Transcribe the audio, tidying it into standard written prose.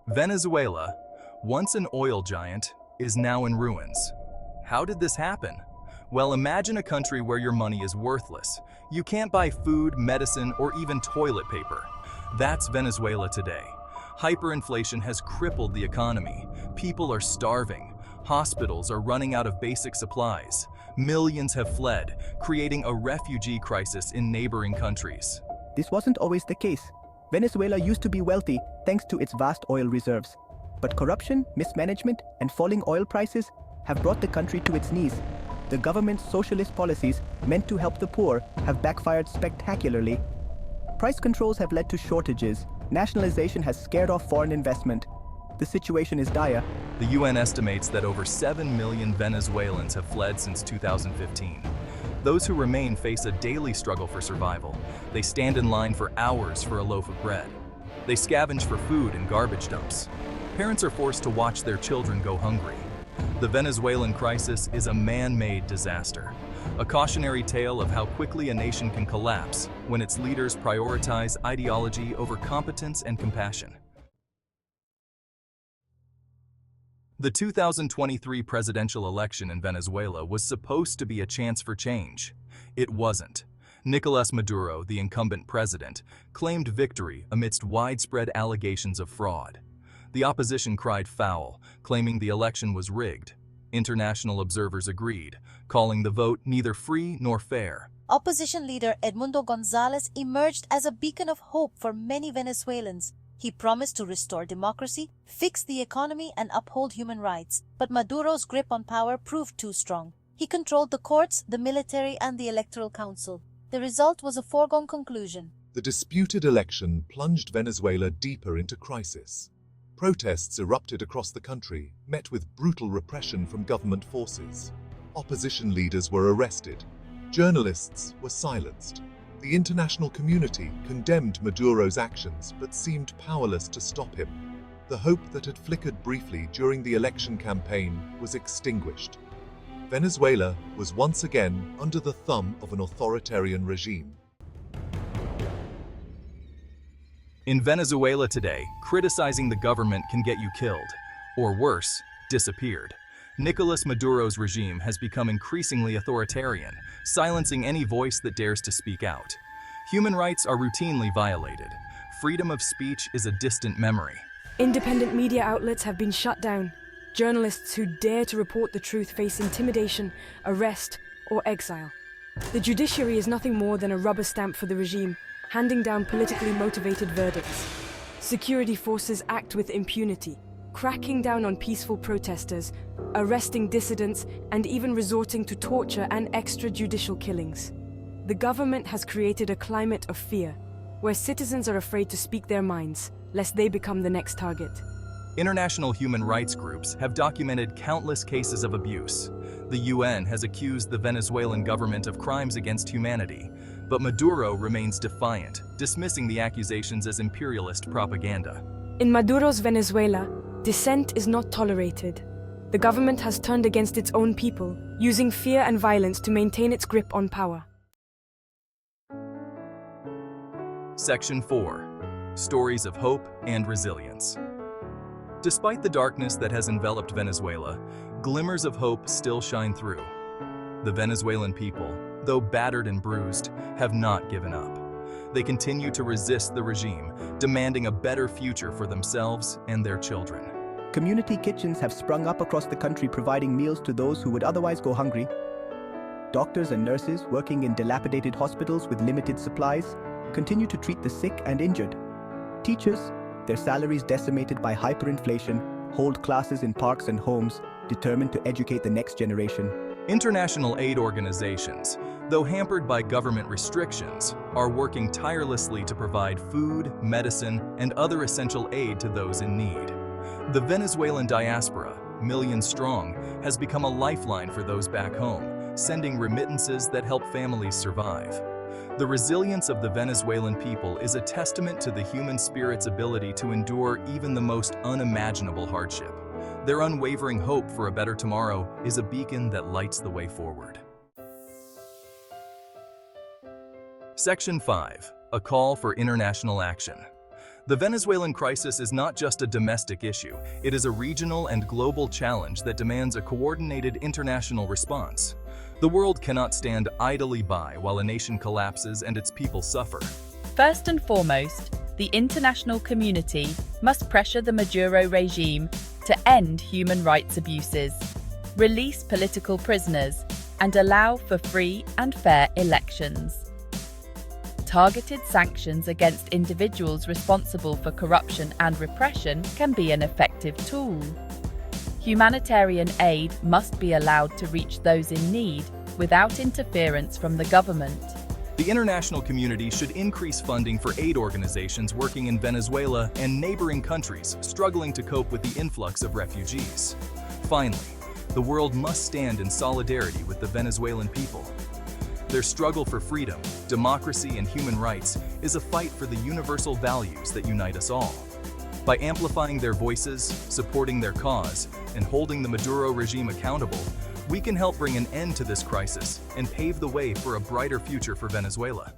Venezuela, once an oil giant, is now in ruins. How did this happen? Well, imagine a country where your money is worthless. You can't buy food, medicine, or even toilet paper. That's Venezuela today. Hyperinflation has crippled the economy. People are starving. Hospitals are running out of basic supplies. Millions have fled, creating a refugee crisis in neighboring countries. This wasn't always the case. Venezuela used to be wealthy thanks to its vast oil reserves. But corruption, mismanagement, and falling oil prices have brought the country to its knees. The government's socialist policies, meant to help the poor, have backfired spectacularly. Price controls have led to shortages. Nationalization has scared off foreign investment. The situation is dire. The UN estimates that over 7 million Venezuelans have fled since 2015. Those who remain face a daily struggle for survival. They stand in line for hours for a loaf of bread. They scavenge for food in garbage dumps. Parents are forced to watch their children go hungry. The Venezuelan crisis is a man-made disaster, a cautionary tale of how quickly a nation can collapse when its leaders prioritize ideology over competence and compassion. The 2023 presidential election in Venezuela was supposed to be a chance for change. It wasn't. Nicolas Maduro, the incumbent president, claimed victory amidst widespread allegations of fraud. The opposition cried foul, claiming the election was rigged. International observers agreed, calling the vote neither free nor fair. Opposition leader Edmundo Gonzalez emerged as a beacon of hope for many Venezuelans. He promised to restore democracy, fix the economy, and uphold human rights. But Maduro's grip on power proved too strong. He controlled the courts, the military, and the electoral council. The result was a foregone conclusion. The disputed election plunged Venezuela deeper into crisis. Protests erupted across the country, met with brutal repression from government forces. Opposition leaders were arrested. Journalists were silenced. The international community condemned Maduro's actions but seemed powerless to stop him. The hope that had flickered briefly during the election campaign was extinguished. Venezuela was once again under the thumb of an authoritarian regime. In Venezuela today, criticizing the government can get you killed, or worse, disappeared. Nicolas Maduro's regime has become increasingly authoritarian, silencing any voice that dares to speak out. Human rights are routinely violated. Freedom of speech is a distant memory. Independent media outlets have been shut down. Journalists who dare to report the truth face intimidation, arrest, or exile. The judiciary is nothing more than a rubber stamp for the regime, handing down politically motivated verdicts. Security forces act with impunity, cracking down on peaceful protesters, arresting dissidents, and even resorting to torture and extrajudicial killings. The government has created a climate of fear, where citizens are afraid to speak their minds, lest they become the next target. International human rights groups have documented countless cases of abuse. The UN has accused the Venezuelan government of crimes against humanity, but Maduro remains defiant, dismissing the accusations as imperialist propaganda. In Maduro's Venezuela, dissent is not tolerated. The government has turned against its own people, using fear and violence to maintain its grip on power. Section 4. Stories of Hope and Resilience. Despite the darkness that has enveloped Venezuela, glimmers of hope still shine through. The Venezuelan people, though battered and bruised, have not given up. They continue to resist the regime, demanding a better future for themselves and their children. Community kitchens have sprung up across the country, providing meals to those who would otherwise go hungry. Doctors and nurses working in dilapidated hospitals with limited supplies continue to treat the sick and injured. Teachers, their salaries decimated by hyperinflation, hold classes in parks and homes, determined to educate the next generation. International aid organizations, though hampered by government restrictions, are working tirelessly to provide food, medicine, and other essential aid to those in need. The Venezuelan diaspora, millions strong, has become a lifeline for those back home, sending remittances that help families survive. The resilience of the Venezuelan people is a testament to the human spirit's ability to endure even the most unimaginable hardship. Their unwavering hope for a better tomorrow is a beacon that lights the way forward. Section 5. A call for international action. The Venezuelan crisis is not just a domestic issue, it is a regional and global challenge that demands a coordinated international response. The world cannot stand idly by while a nation collapses and its people suffer. First and foremost, the international community must pressure the Maduro regime to end human rights abuses, release political prisoners, and allow for free and fair elections. Targeted sanctions against individuals responsible for corruption and repression can be an effective tool. Humanitarian aid must be allowed to reach those in need without interference from the government. The international community should increase funding for aid organizations working in Venezuela and neighboring countries struggling to cope with the influx of refugees. Finally, the world must stand in solidarity with the Venezuelan people. Their struggle for freedom, democracy, and human rights is a fight for the universal values that unite us all. By amplifying their voices, supporting their cause, and holding the Maduro regime accountable, we can help bring an end to this crisis and pave the way for a brighter future for Venezuela.